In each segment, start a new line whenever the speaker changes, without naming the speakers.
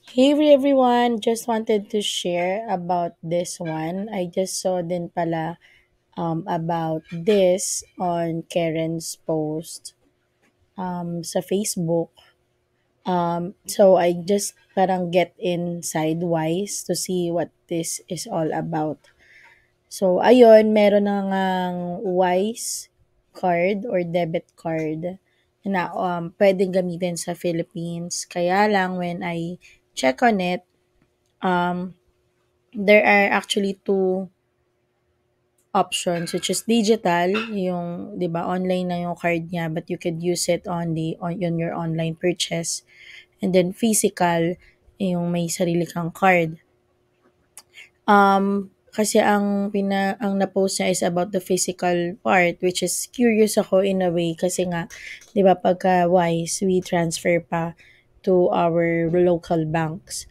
Hey everyone, just wanted to share about this one. I just saw din pala about this on Karen's post sa Facebook. So I just parang get inside Wise to see what this is all about. So ayun, meron na ngang Wise card or debit card na pwedeng gamitin sa Philippines. Kaya lang when I check on it, um, there are actually two options which is digital, yung 'di ba online na yung card niya but you could use it on your online purchase, and then physical yung may sarili kang card. Kasi ang na-post niya is about the physical part, which is curious ako in a way kasi nga 'di ba pagka Wise we transfer pa to our local banks.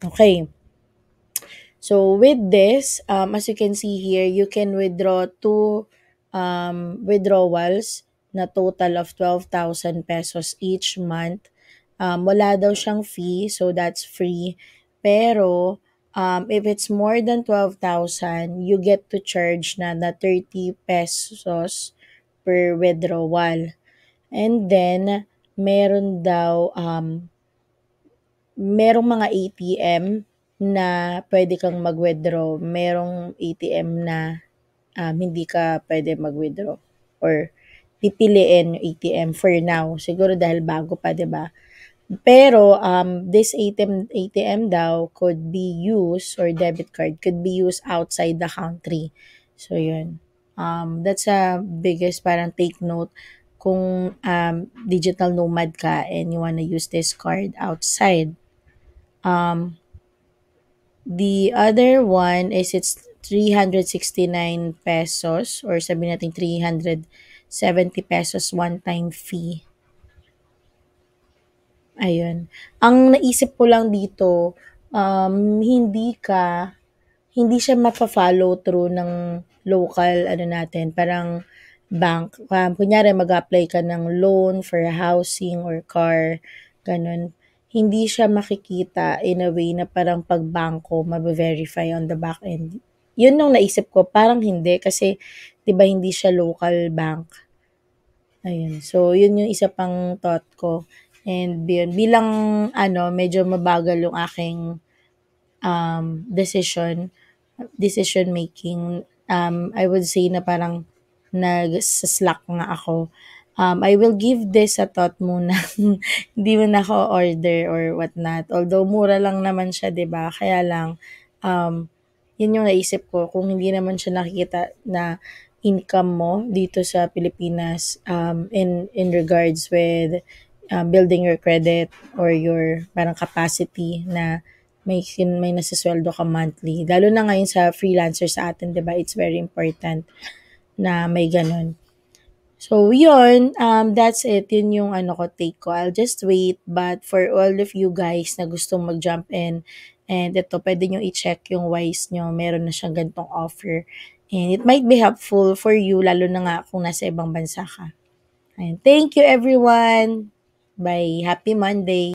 Okay. So with this, as you can see here, you can withdraw two withdrawals na total of 12,000 pesos each month. Wala daw siyang fee, so that's free. Pero if it's more than 12,000, you get to charge na 30 pesos per withdrawal. And then, meron daw merong mga ATM na pwede kang mag-withdraw, merong ATM na hindi ka pwede mag-withdraw or pipiliin yung ATM for now. Siguro dahil bago pa, 'di ba? Pero this ATM daw could be used or debit card could be used outside the country. So yun. That's a biggest parang take note kung digital nomad ka and you wanna use this card outside. Um, the other one is it's 369 pesos or sabi natin 370 pesos one-time fee. Ayun. Ang naisip ko lang dito, hindi siya mapa-follow through ng local ano natin, parang bank. Kunyari mag-apply ka ng loan for housing or car, gano'n. Hindi siya makikita in a way na parang 'pag bangko mabe-verify on the back end. 'Yun yung naisip ko, parang hindi kasi 'di ba hindi siya local bank. Ayun. So, 'yun yung isa pang thought ko, and yun, bilang ano, medyo mabagal yung aking decision making, I would say na parang nag-slack nga ako. I will give this a thought muna. Hindi mo na ako order or whatnot. Although mura lang naman siya, 'di ba? Kaya lang, yun yung naisip ko, kung hindi naman siya nakikita na income mo dito sa Pilipinas, in regards with building your credit or your parang capacity na may nasasweldo ka monthly. Lalo na ngayon sa freelancer sa atin, 'di ba? It's very important na may ganun. So, yun, that's it. Yun yung ano ko, take ko. I'll just wait. But for all of you guys na gustong mag-jump in, and ito, pwede nyo i-check yung Wise nyo. Meron na siyang gantong offer. And it might be helpful for you, lalo na nga kung nasa ibang bansa ka. And thank you, everyone. Bye. Happy Monday.